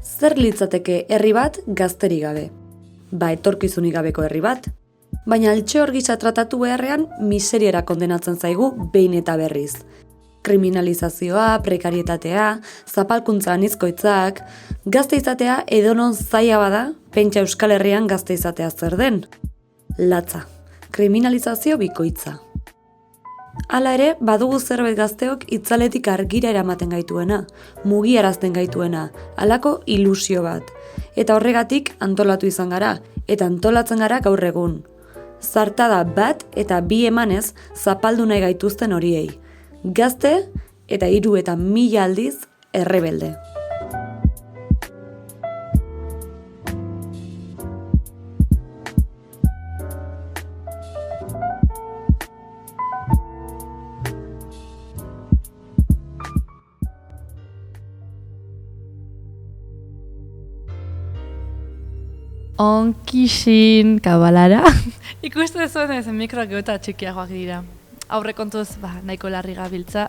Zer litzateke herri bat gazterik gabe? Ba, etorkizunik gabeko herri bat. Baina altxor gisa tratatu beharrean miseriara kondenatzen zaigu behin eta berriz. Kriminalizazioa, prekarietatea, zapalkuntza anizkoitzak, gazte izatea edonon zaila bada, pentsa Euskal Herrian gazte izatea zer den. Latza, kriminalizazio bikoitza. Hala ere, badugu zerbait gazteok itzaletik argira eramaten gaituena, mugiarazten gaituena, halako ilusio bat. Eta horregatik antolatu izan gara, eta antolatzen gara gaur egun. Zartada bat eta bi emanez zapaldu nahi gaituzten horiei. Gazte eta 3 eta 1000 aldiz errebelde. Onkixin kabalara. Ikusten zuen ez mikroak eta txikiagoak dira. Aurrekontuz nahiko larri gabiltza.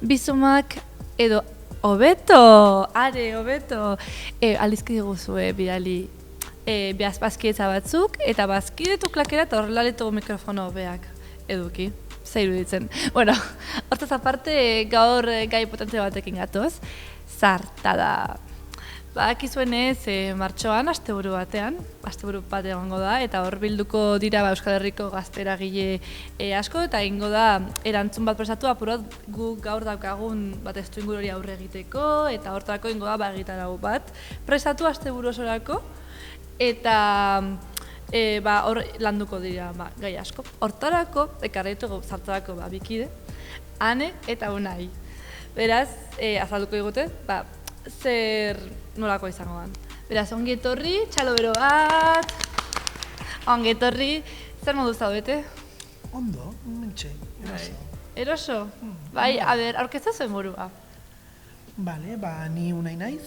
Bizumak edo hobeto, hobeto. Aldizki diguzue bidali bazkietza batzuk eta bazkidetu klakera eta horrelaletu mikrofono hobeak eduki. Zer iruditzen. Bueno, hortaz aparte gaur gai potente batekin gatoz. Zartada. Akizuenez, martxoan, asteburu bat egongo da, eta hor bilduko dira Euskal Herriko gazteragile asko, eta egingo da erantzun bat prestatu apurat guk gaur daukagun testuinguru hori aurre egiteko, eta hortarako egingo da egitarau bat prestatu asteburu osorako, eta hor landuko dira gai asko. Hortarako, ekarri ditugu zartarako bikide, Ane eta Unai. Beraz, azalduko digute, zer nolako izango dan. Beraz, ongi etorri, txalo bero bat. Ongi etorri, zer modu zaudete? Ondo, mentxe, eroso. Eroso? Bai, a ber, aurkezta zuen burua. Bale, ni Unai naiz.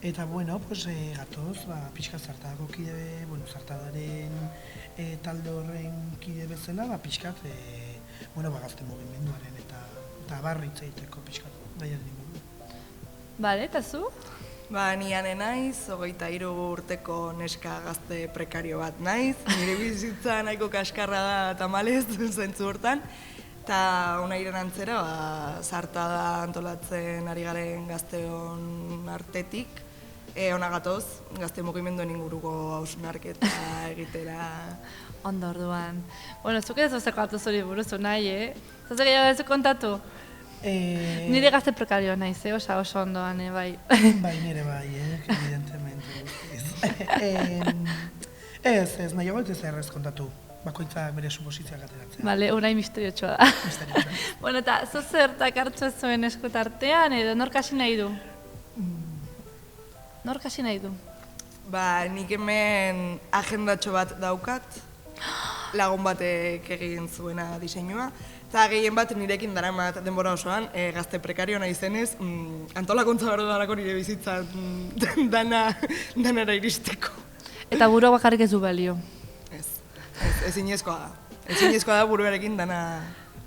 Eta, bueno, gatoz, pixka zartadako kide, zartadaren talde horren kide bezala, pixkat, gazte mugimenduaren eta barritza egiteko pixkat. Bale, eta zu? Ni Ane naiz, 23 urteko neska gazte prekario bat naiz. Nire bizitza nahiko kaskarra da tamalez zentzu hortan. Eta Unairen antzera, zartada antolatzen ari garen gazteon artetik. Ona gatoz, gazte mugimenduen inguruko hausnarketa egitera. Ondo orduan. Bueno, zuk ez zuzeko hartu zuri buruz, Unai, Zaze gehiago ez kontatu? Nire gazte prekario naiz, oso ondoan, bai. Bai, nire bai, evidentemente. Ez, nahiago ez errez kontatu. Bakoitzak bere supositziak ateratzen. Bale, Unai misteriotxoa da. Misteriotxoa. Bueno, eta zu zertak hartu ez zuen eskutartean, edo nork hasi nahi du? Nork hasi nahi du? Nik hemen agendatxo bat daukat, lagun batek egin zuena diseinua, eta gehien bat nirekin daramat denbora osoan, gazte prekario nahi zenez, antolakuntza behar darako nire bizitzan danara iristeko. Eta burua bakarrik ez du balio? Ezinezkoa da. Ezinezkoa da buruarekin dana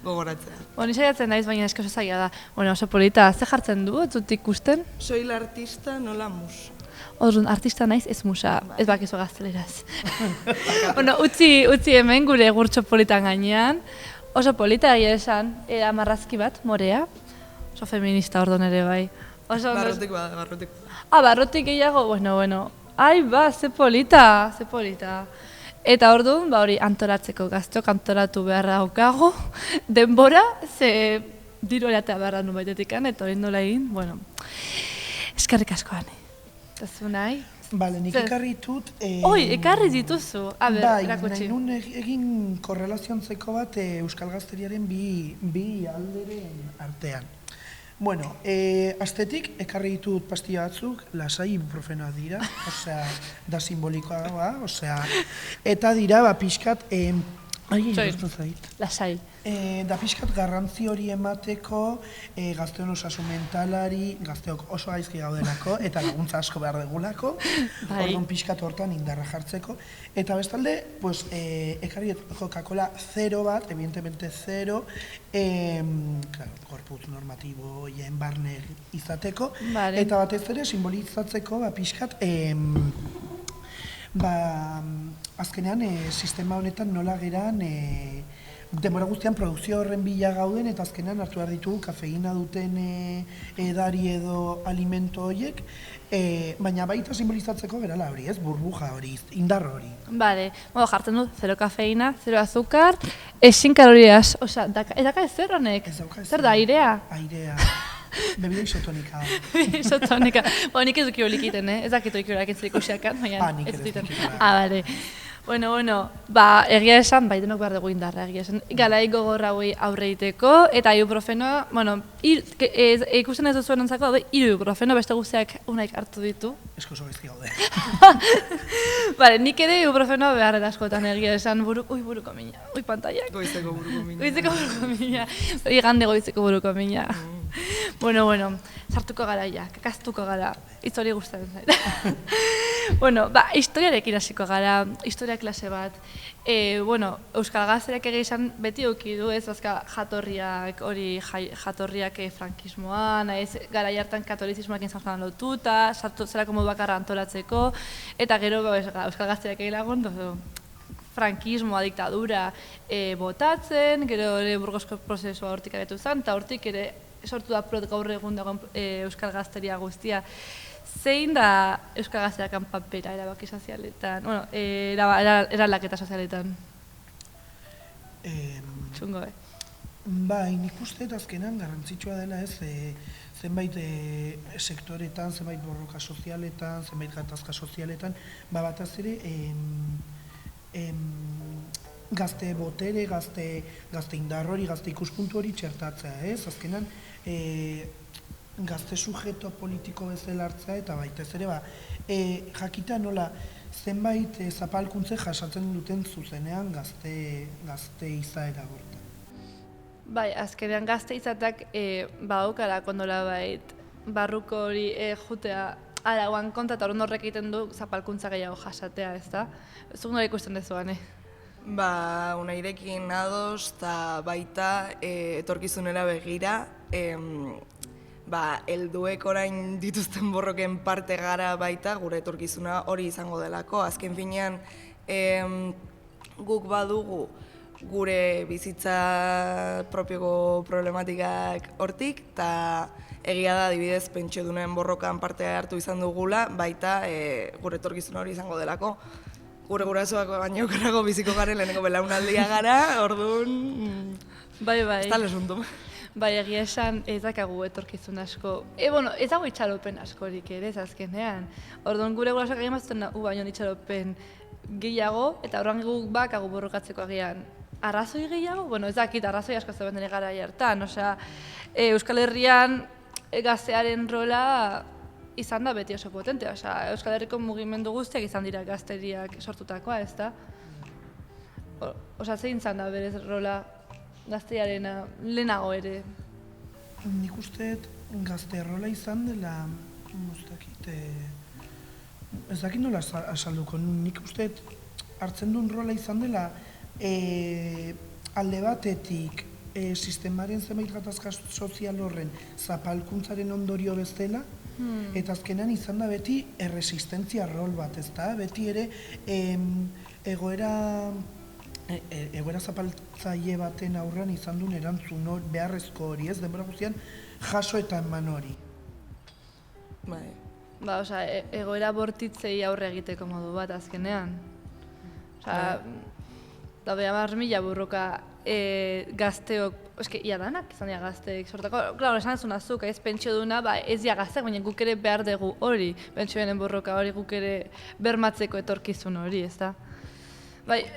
gogoratzea. Ni saiatzen naiz, baina esko zaila da. Oso polita, ze jartzen du, ez dut ikusten? Soy la artista, no la musa. Orduan, artista naiz, ez musa, ez bakizu gazteleraz. Utzi hemen gure gurtxo politan gainean. Oso polita egia esan, marrazki bat, morea. Oso feminista orduan ere bai. Barrotik bada, barrotik. Barrotik gehiago, bueno. Ai, ze polita. Eta orduan, hori antolatzeko gazteok antolatu beharra daukago. Denbora, ze diru eratea beharra nu baitetikan, eta hori nola egin, eskerrik asko, Ane. Eta zu nahi? Bale, nik ekarri ditut... ekarri dituzu. Erakutsi. Nahi nun egin korrelaziontzeko bat Euskal Gazteriaren bi alderen artean. Bueno, astetik ekarri ditut pastilla batzuk, lasai ibuprofenoak dira, da simbolikoa, eta dira, pixkat, Gustu zait. Lasai. Da pixkat garrantzi hori emateko gazteon osasun mentalari, gazteok oso gaizki gaudelako, eta laguntza asko behar degulako, orduan pixkat hortan indarra jartzeko. Eta bestalde, pues, ekarri Coca-Cola 0 bat, evidentemente 0, gorputz normatibo jen barne izateko, eta batez ere simbolizatzeko pixkat, azkenean sistema honetan nola geran denbora guztian produkzio horren bila gauden eta azkenean hartu behar ditugu kafeina duten edari edo alimento horiek, baina baita simbolizatzeko gerala hori, ez? Burbuja hori, indar hori. Bale, jartzen dut 0 kafeina, 0 azúcar, ezin kalorias, osea, ez daka ez zer honek? Zer da, airea? Airea. Bebida isotonika. Isotonika. Nik ez dukio likiten, ez dakit dukio lakin zirikusiakan, baina ez duten. Bale. Bueno, egia esan, denok behar dugu indarra, egia esan. Galai gogorra hori aurre egiteko, eta ibuprofenoa, ikusten ez duzuen ontzako, ibuprofeno beste guztiak unaik hartu ditu. Esko oso gaizki gaude. Bale, nik ere ibuprofenoa behar askotan egia esan, buruko mina, pantaiak. Goizeko buruko mina. Goizeko buruko mina. Igande goizeko buruko mina. Bueno, sartuko gara ja, kakaztuko gara, hitz hori gustatzen zait. Historiarekin hasiko gara, historia klase bat. Euskal Gazterak ere izan beti eduki du, ez bazka jatorriak frankismoan, garai hartan katolizismoarekin zauzen lotuta, zelako modu bakarra antolatzeko, eta gero Euskal Gazterak ere lagun, frankismoa, diktadura botatzen, gero Burgosko prozesua hortik abetu zen, eta hortik ere sortu da gaur egun dagoen Euskal Gazteria guztia. Zein da Euskal Gazteriakan papera erabaki sozialetan, eraldaketa sozialetan? Txungo, Nik uste azkenan garrantzitsua dela ez, zenbait sektoretan, zenbait borroka sozialetan, zenbait gatazka sozialetan, bataz ere gazte botere, gazte indar hori, gazte ikuspuntu hori txertatzea, ez? Azkenan, gazte sujeto politiko bezala hartzea, eta baita ez ere, jakita nola zenbait zapalkuntze jasatzen duten zuzenean gazte izaera hortan. Azkenean gazte izatak badaukara kondola barruko hori jutea arauan konta eta horrek egiten du zapalkuntza gehiago jasatea, ez da? Zuk nola ikusten dezuan, Unairekin ados eta baita etorkizunera begira, helduek orain dituzten borroken parte gara baita gure etorkizuna hori izango delako. Azken finean guk badugu gure bizitza propioko problematikak hortik, eta egia da adibidez pentsiodunen borrokan parte hartu izan dugula, baita gure etorkizuna hori izango delako. Gure gurasoak baino okerrago biziko garen lehenengo belaunaldia gara, orduan... Ez da lesuntu. Egia esan ez dakagu etorkizun asko. Ez dago itxaropen askorik ere, ez azkenean. Orduan gure gurasoak egin mazuten baino itxaropen gehiago, eta horren guk bakagu borrokatzeko agian. Arrazoi gehiago? Ez dakit arrazoi asko zeben dene gara hartan. Euskal Herrian gaztearen rola izan da beti oso potente, Euskal Herriko mugimendu guztiak izan dira gazteriak sortutakoa, ez da? Zein izan da berez rola gaztearena lehenago ere? Nik uste gazte rola izan dela, ez dakit nola asalduko, nik uste hartzen duen rola izan dela alde batetik sistemaren zenbait gatazka sozial horren zapalkuntzaren ondorio bezala, eta azkenean izan da beti erresistentzia rol bat, ez da? Beti ere egoera zapaltzaile baten aurrean izan duen erantzun beharrezko hori, ez? Denbora guztian jaso eta eman hori. Egoera bortitzei aurre egiteko modu bat azkenean. Daude 10.000 burroka gazteok, ia danak izan dira gazteek sortako. Klaro, esan ezun azuk, ez pentsio duna, ez dira gazteak, baina guk ere behar dugu hori, pentsioenen borroka hori guk ere bermatzeko etorkizun hori, ez da?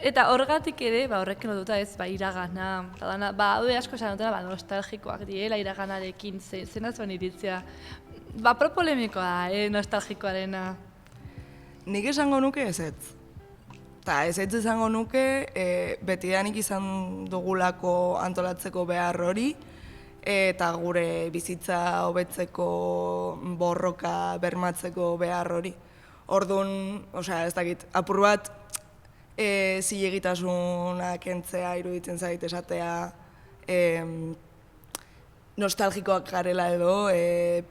Eta horregatik ere, horrekin lotuta ez, iragana, eta dana, haude asko esan dutena, nostalgikoak diela iraganarekin, zena zuen iritzia. Propolemikoa da, nostalgikoarena. Nik esango nuke ez. eta ez izango nuke, betidanik izan dugulako antolatzeko behar hori, eta gure bizitza hobetzeko borroka bermatzeko behar hori. Orduan, ez dakit, apur bat, zilegitasuna kentzea iruditzen zait esatea nostalgikoak garela edo,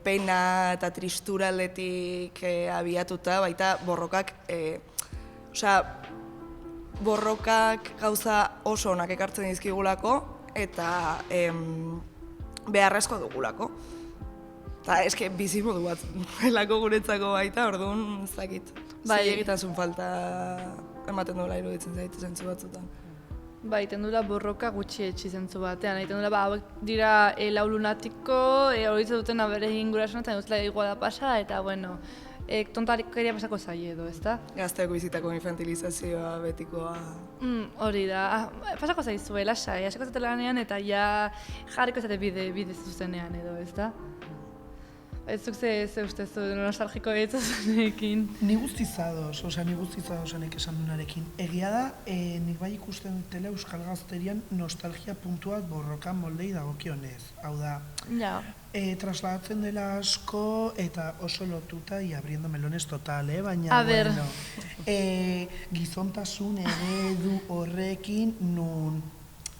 pena eta tristura aldetik abiatuta, baita borrokak, borrokak gauza oso onak ekartzen dizkigulako eta beharrezko dugulako. Eta eske bizimodu bat delako guretzako baita, orduan ez dakit. Zilegitasun falta ematen duela iruditzen zaitu zentzu batzutan. Ba, iten dula borroka gutxi etxi zentzu batean. Iten dula, hauek dira lau lunatiko, horitzen duten abere egin gurasoan, eta duzela iguala pasa, eta bueno, tontarikeria pasako zaie edo, ezta? Gazteako bizitako infantilizazioa betikoa. Hori da, pasako zaizue, lasai, asako zatela ganean, eta ja jarriko zate bide zuzenean edo, ezta? Ez zuk ze ustezu nostalgiko etzazunekin? Ni guztizadoz, nik esan dunarekin. Egia da, nik bai ikusten dutela Euskal Gazterian nostalgia puntuak borroka moldei dagokionez. Hau da, trasladatzen dela asko eta oso lotuta y abriendo melones total, baina, bueno, gizontasun eredu horrekin nun,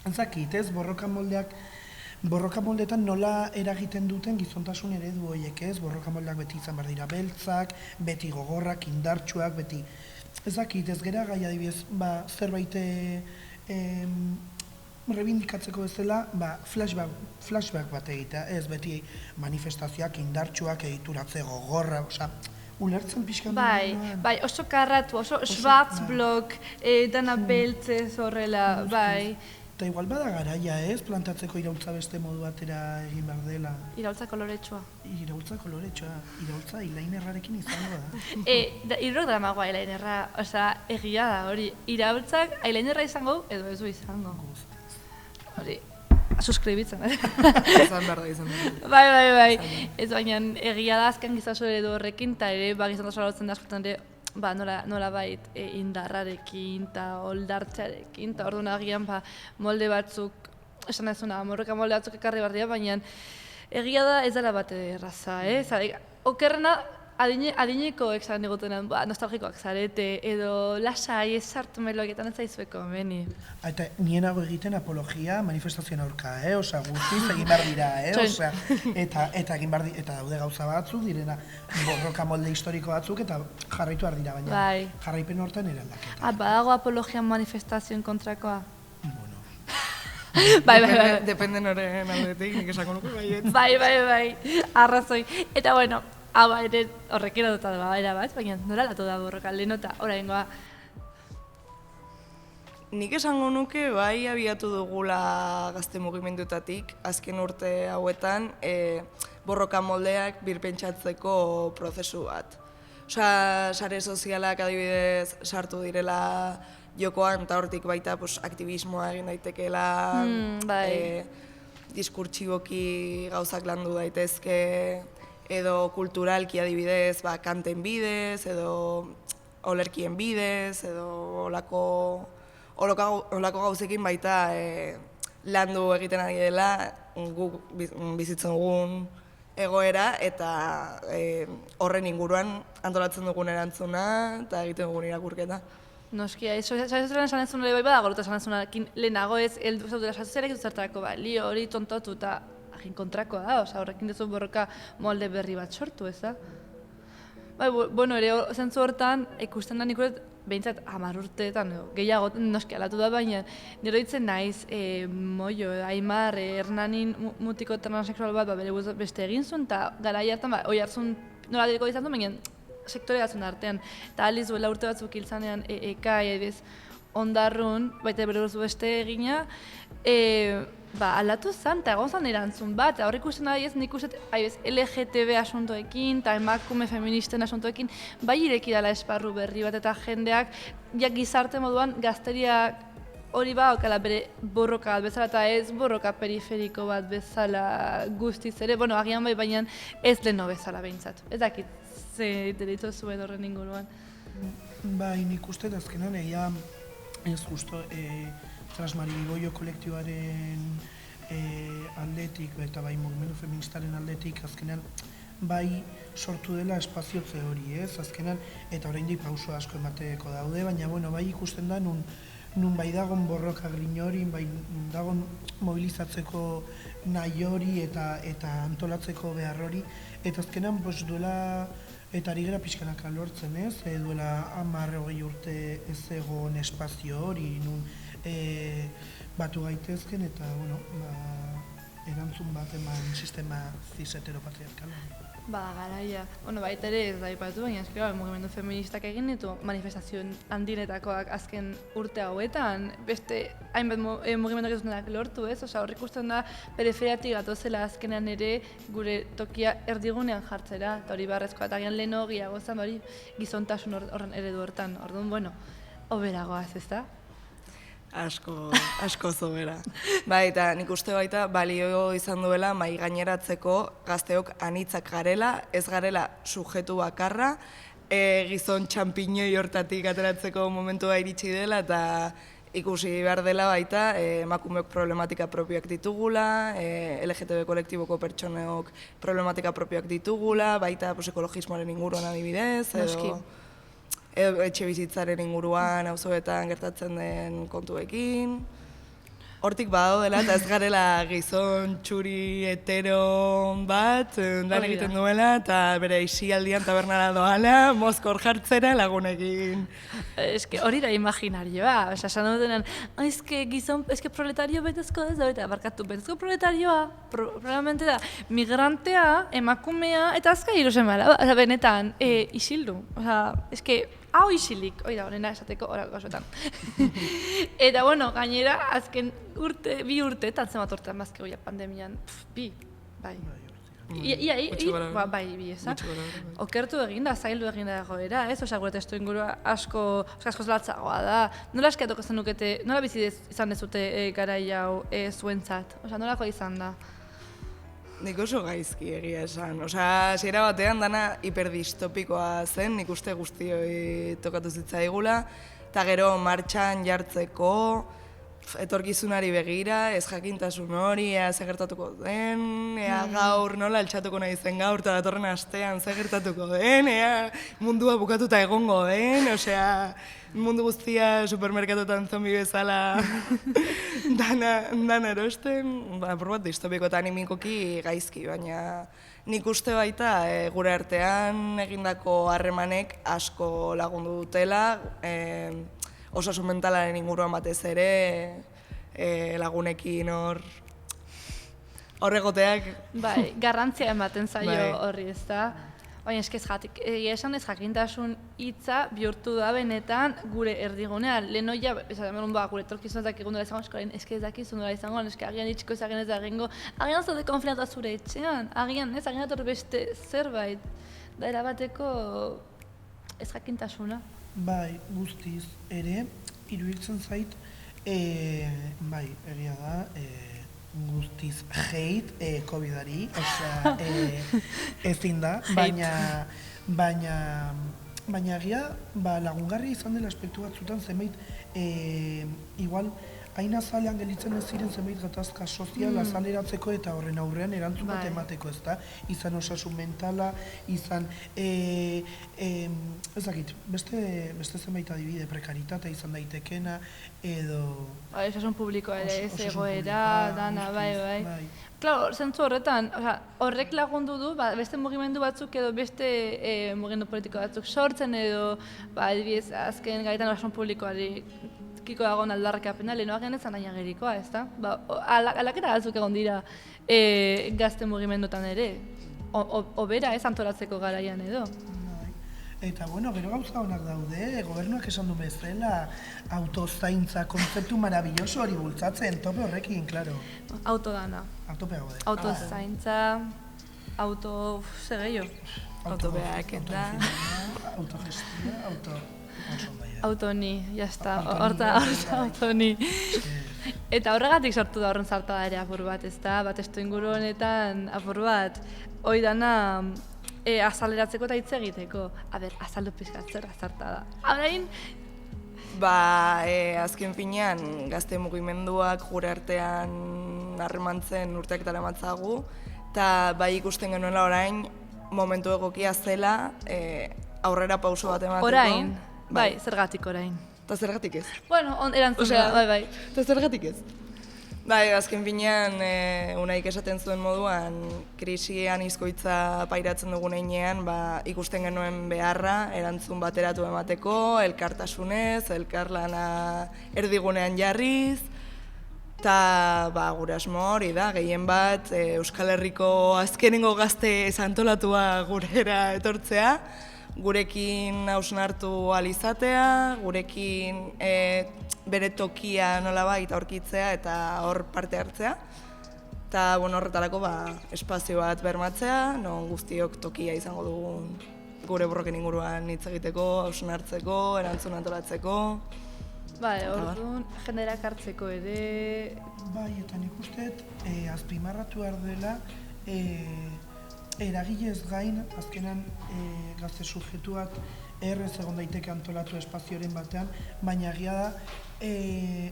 entzakit, ez, borroka moldeetan nola eragiten duten gizontasun eredu horiek, ez? Borroka moldeak beti izan behar dira beltzak, beti gogorrak, indartsuak, beti... Ezakit, ez gera gai adibidez, zerbait rebindikatzeko bezala, flashback bat egitea, ez beti manifestazioak, indartsuak, egituratze gogorra, ulertzen pixkan dut. Bai, oso karratu, oso schwarzblok, dana beltzez horrela, bai. Eta igual bada garaia, ez? Plantatzeko iraultza beste modu batera egin behar dela. Iraultza koloretsua. Iraultza Ilainerrarekin izango da. Irrok dara magoa Ilainerra, egia da hori. Iraultzak Ilainerra izango edo ez du izango. Hori, suskribitzen, Izan behar da. Bai. Ez baina egia da azken gizaso edo horrekin, eta ere gizontasuna lotzen da askotan ere, nola bait indarrarekin eta oldartzearekin, eta orduan agian molde batzuk, esan dezuna, borroka molde batzuk ekarri behar dira, baina egia da ez dela bat erraza, okerrena adinekoek zaren egotenan, nostalgikoak zarete, edo lasai ez sartu meloeketan ez zaizueko, meni. Eta nienago egiten apologia manifestazioen aurka, guztiz egin behar dira, eta egin behar dira, eta daude gauza batzuk direna borroka molde historiko batzuk, eta jarraitu behar dira, baina jarraipen hortan eraldaketa. Badago apologia manifestazioen kontrakoa? Bueno. Bai. Depende noren aldetik, nik esango nuke baiet. Bai, arrazoi. Eta bueno, hau ere horrekin adotat bat, baina nola latu da borroka, lehenota, oraingoa. Nik esango nuke bai abiatu dugula gazte mugimenduetatik, azken urte hauetan, borroka moldeak birpentsatzeko prozesu bat. Sare sozialak adibidez sartu direla jokoan, eta hortik baita aktivismoa egin daitekeela, diskurtsiboki gauzak landu daitezke, edo kulturalki adibidez, kanten bidez, edo olerkien bidez, edo olako gauzekin baita landu egiten ari dela guk bizitzen dugun egoera eta horren inguruan antolatzen dugun erantzuna eta egiten dugun irakurketa. Noski, sasozialen esan ez bai badago, eta esan ez zunarekin lehenago ez, sasozialek zertarako li hori tontotu eta agin kontrakoa da, horrekin dezu borroka molde berri bat sortu, ez da? Bai, bueno, ere zentzu hortan ikusten da nik uret, behintzat 10 urteetan, gehiago noski alatu da, baina nire ditzen naiz, Moio, Aimar, Hernanin mutiko transexual bat bere beste egin zuen, eta garai hartan, oi hartzun nola direko izan zuen, baina sektore batzun artean, eta aliz duela urte batzuk hil zanean eka, ediz, ondarrun, baita bere beste egina, aldatu zen, eta egon zen erantzun bat, eta horrek ikusten da, nik uste, LGTB asuntoekin, eta emakume feministen asuntoekin, bai ireki dela esparru berri bat, eta jendeak, gizarte moduan, gazteriak hori okala bere borroka bat bezala, eta ez borroka periferiko bat bezala guztiz ere, bueno, agian bai, baina ez leno bezala behintzat. Ez dakit, ze deritzo zuen horren inguruan. Bai, nik uste azkenan egia ez justo Transmaribigoio kolektiboaren aldetik eta bai mugimendu feministaren aldetik azkenan bai sortu dela espaziotze hori, ez? Azkenan eta oraindik pauso asko emateko daude, baina bueno, bai ikusten da nun bai dagon borroka grin hori, bai dagon mobilizatzeko nahi hori eta antolatzeko behar hori, eta azkenan duela eta ari gara pixkanaka lortzen, ez? Duela 10-20 urte ez egon espazio hori, nun batu gaitezken eta bueno, erantzun bat eman sistema cis-heteropatriarkala. Garaia. Baita ere ez da aipatu, baina eskera, mugimendu feministak egin ditu manifestazio handinetakoak azken urte hauetan, beste hainbat mugimenduak ez dutenak lortu, ez? Hor ikusten da periferiatik gatozela azkenean ere gure tokia erdigunean jartzera, eta hori beharrezkoa, eta gian leheno gehiago zen, hori gizontasun horren eredu hortan. Orduan, bueno, hoberagoaz, ez da? Asko zobera. Bai, eta nik uste baita balio izan duela mai gaineratzeko gazteok anitzak garela, ez garela sujetu bakarra, gizon txampiñoi hortatik ateratzeko momentua iritsi dela, eta ikusi behar dela baita emakumeok problematika propioak ditugula, LGTB kolektiboko pertsoneok problematika propioak ditugula, baita ekologismoaren inguruan adibidez, edo etxe bizitzaren inguruan, auzoetan gertatzen den kontuekin. Hortik badaudela eta ez garela gizon txuri hetero bat, lan egiten duela eta bere isialdian tabernara doala, mozkor jartzera lagunekin. Eske hori da imaginarioa, esan dutenean, eske proletario betezko ez da, eta barkatu, betezko proletarioa, probablemente da, migrantea, emakumea, eta azka hiruzen bala, benetan, isildu, eske, hau isilik, hori da, horrena esateko horako asotan. Eta, bueno, gainera, azken bi urte, tantzen bat urtean bazke goia pandemian, bai. Bai, bi ezak. Okertu eginda, zaildu eginda egoera, ez? Gure testu ingurua asko zelatzagoa da. Nola eskiatuko zenukete, nola bizi izan dezute garai hau zuentzat? Nolako izan da? Nik oso gaizki egia esan. Zera batean dana hiperdistopikoa zen, nik uste guztioi tokatu zitzaigula, eta gero martxan jartzeko, etorkizunari begira, ez jakintasun hori, ea zer gertatuko den, ea gaur nola altxatuko nahi zen gaur, eta datorren astean zer gertatuko den, ea mundua bukatuta egongo den, mundu guztia supermerkatotan zombi bezala dan erosten, apur bat distopiko eta animikoki gaizki, baina nik uste baita gure artean egindako harremanek asko lagundu dutela, osasun mentalaren inguruan batez ere, lagunekin horregoteak. Bai, garrantzia ematen zaio horri ez da. Baina esan ez jakintasun hitza bihurtu da benetan gure erdigunean. Lehenoia, gure etorkizunetak egun dela izango eskolen, eske ez dakizun dela izango, eske agian itxiko ezagen ez da egingo, agian zaude konfinatu zure etxean, agian ator beste zerbait, da erabateko ez jakintasuna. Bai, guztiz ere, iruditzen zait, bai, egia da, guztiz hate COVID-ari, ezin da, baina egia lagungarri izan dela aspektu batzutan zenbait, igual, hain azalean gelitzen ez ziren zenbait gatazka sozial azaleratzeko eta horren aurrean erantzun bat emateko, ez da? Izan osasun mentala, izan, ezakit, beste zenbait adibide prekaritatea izan daitekena, edo... Osasun publikoa ere, ez egoera, dana, bai. Claro, zentzu horretan, horrek lagundu du, beste mugimendu batzuk edo beste mugimendu politiko batzuk sortzen edo, adibidez, azken gaitan osasun publikoari kiko dagoen aldarrikapena, lehenoak genezan nahi agerikoa, ez da? Alaketa batzuk egon dira gazte mugimendutan ere, obera ez antolatzeko garaian edo. Eta, bueno, gero gauza honak daude, gobernuak esan du bezala, autozaintza kontzeptu marabilloso hori bultzatzen, tope horrekin, klaro. Autodana. Autope gaude. Autozaintza, segeiho. Autobeaketa. Autogestia, Autoni, jazta, horta autoni. Eta horregatik sortu da horren zartada ere apur bat, ez da? Bat estu inguru honetan apur bat, hoi dana azaleratzeko eta hitz egiteko. A ber, azaldu pixkat zer azarta da. Orain, Azken finean, gazte mugimenduak gure artean harremantzen urteak daramatzagu, eta bai ikusten genuela orain, momentu egokia zela, aurrera pauso bat emateko. orain, bai, zergatik orain. Eta zergatik ez? Bueno, erantzuna, bai. Eta zergatik ez? Bai, azken finean, Unaik esaten zuen moduan, krisian izkoitza pairatzen dugun einean, ikusten genuen beharra, erantzun bateratu emateko, elkartasunez, elkarlana erdigunean jarriz, eta gure asmo hori da, gehien bat, Euskal Herriko azkenengo gazte santolatua gurera etortzea, gurekin hausnartu ahal izatea, gurekin bere tokia nolabait aurkitzea eta hor parte hartzea. Eta horretarako espazio bat bermatzea, non guztiok tokia izango dugun gure borroken inguruan hitz egiteko, hausnartzeko, erantzun antolatzeko. Bai, orduan, jenderak hartzeko ere... Bai, eta nik usteet, azpimarratu behar dela, eragilez gain, azkenan gazte subjetuak errez egon daiteke antolatu espazioaren batean, baina egia da,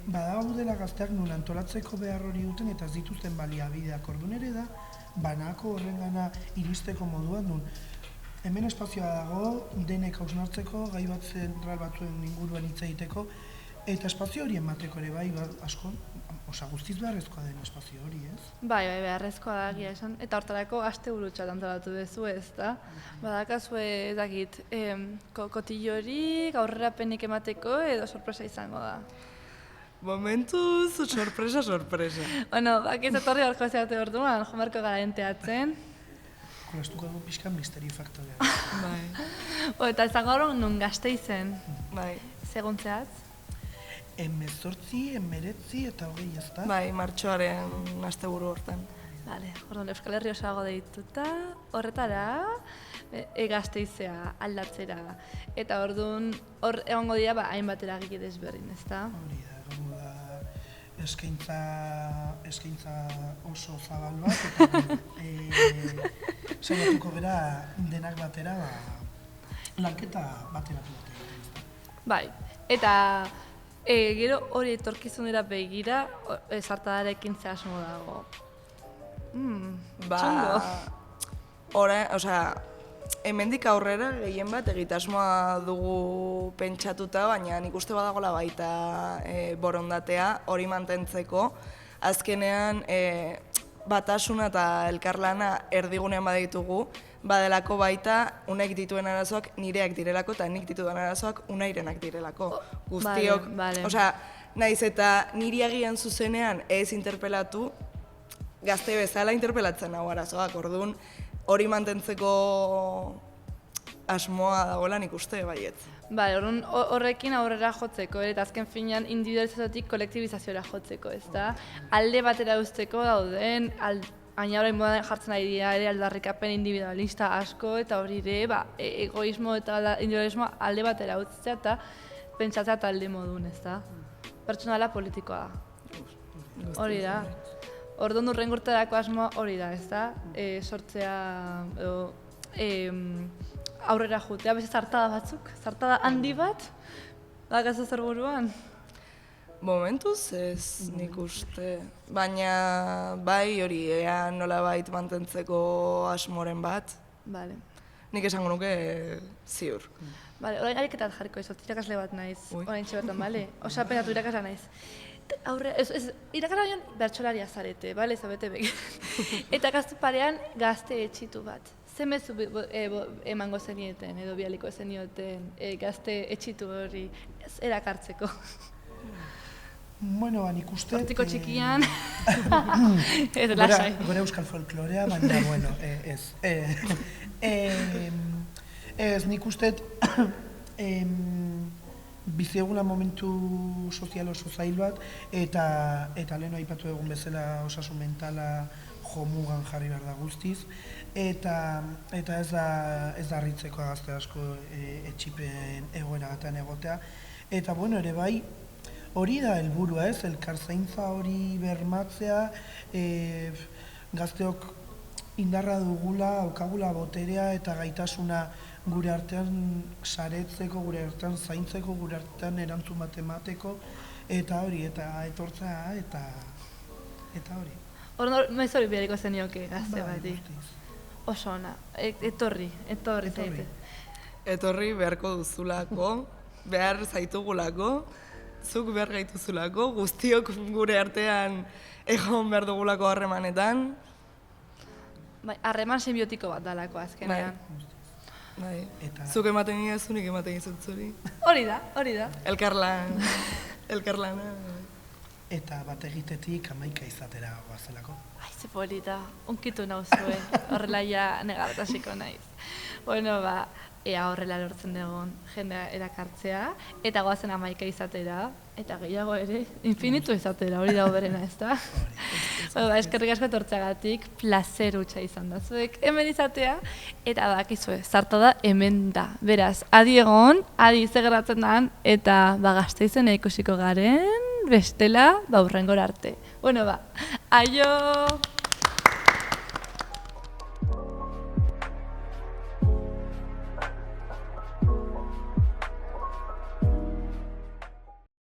badaudela gazteak nun antolatzeko behar hori duten eta ez dituzten baliabideak. Orduan ere da, banako horrengana iristeko moduan nun. Hemen espazioa dago, denek hausnartzeko, gai bat zentral batzuen inguruan hitz egiteko, eta espazio hori emateko ere bai, asko, guztiz beharrezkoa den espazio hori, ez? Bai, beharrezkoa da, gira esan. Eta hortarako asteburutxat antolatu duzu ez, da? Badakazue, ez dakit, kotillorik, aurrerapenik emateko edo sorpresa izango da. Momentuz, sorpresa. Bueno, ez etorri horko zeate orduan, jomarko gara enteatzen. Jolastuko dugu pixkan misteri faktorea. Bai. Eta izango horren nun Gasteizen. Bai. Seguntzeaz? 18, 19 eta 20 ez da? Bai, martxoaren asteburu hortan. Vale, orduan Euskal Herri osago deituta, horretara, Gasteizea aldatzera. Eta orduan, hor egongo dira, hainbat eragile desberdin, ezta? Hori da, egongo da eskaintza oso zabal bat, eta saiatuko gara denak batera, lanketa bateratu bat egiten. Bai, eta gero hori etorkizunera begira, zartadarekin ze asmo dago. Txungo. Hemendik aurrera gehien bat egitasmoa dugu pentsatuta, baina nik uste badagoela baita borondatea hori mantentzeko. Azkenean batasuna eta elkarlana erdigunean baditugu, badelako baita unaik dituen arazoak nireak direlako eta nik ditudan arazoak unairenak direlako. Guztiok, naiz eta niri agian zuzenean ez interpelatu, gazte bezala interpelatzen hau arazoak, orduan hori mantentzeko asmoa dagoela nik uste baietz. Bai, horrekin aurrera jotzeko, eta azken finean individualizaziotik kolektibizazioa jotzeko, ezta? Alde batera uzteko dauden, baina orain modan jartzen ari dira ere aldarrikapen individualista asko, eta hori ere, egoismo eta individualismo alde batera utzea eta pentsatzea talde modun, ezta? Pertsonala politikoa da. Hori da. Orduan hurrengo urterako asmoa hori da, ezta? Sortzea, aurrera jutea, beste zartada batzuk, zartada handi bat, bakazu zer buruan? Momentuz ez nik uste, baina bai hori ea nolabait mantentzeko asmoren bat. Bale. Nik esango nuke ziur. Bale, orain ariketat jarriko izot, irakasle bat naiz, orain txebertan, bale? Osa penatu irakasla naiz. Irakasla bion bertxolaria zarete, bale, zabete begit. Eta gazte parean gazte etxitu bat. Zer mezu emango zenieten edo bialiko zenioten gazte etxitu hori erakartzeko? Bueno, nik uste... Hortiko txikian... Ez, lasai. Gora euskal folklorea, baina, bueno, ez. Ez, nik uste... Bizi eguna momentu sozial oso zail bat, eta lehen aipatu egun bezala osasun mentala jomugan jarri behar da guztiz, eta ez da harritzeko gazte asko etxipen egoera batean egotea. Eta bueno, ere bai, hori da helburua, ez, elkarzaintza hori bermatzea, gazteok indarra dugula, aukagula boterea eta gaitasuna gure artean saretzeko, gure artean zaintzeko, gure artean erantzun bat emateko, eta hori, eta etortzea, eta hori. Maiz hori behariko zenioke gazte bati. Guztiz. Oso ona, etorri zaite. Etorri beharko duzulako, behar zaitugulako, zuk behar gaituzulako, guztiok gure artean egon behar dugulako harremanetan. Bai, harreman simbiotiko bat dalako azkenean. Bai. Eta- Zuk ematen gidazu, nik ematen gizut zuri. Hori da. Elkarlana. Eta bat egitetik 11 izatera goazelako. Ai, ze polita, unkitu nauzue, horrela ja negartasiko naiz. Bueno, ea horrela lortzen dugun jendea erakartzea, eta goazen 11 izatera, eta gehiago ere, infinitu izatera, hori da berena, ez da? Eskerrik asko etortzeagatik, plazer hutsa izan da zuek hemen izatea, eta bakizue, zarta da hemen da. Beraz, adi egon, adi zegeratzen dan, eta Gasteizena ikusiko garen, bestela, hurrengora arte. Bueno, aio!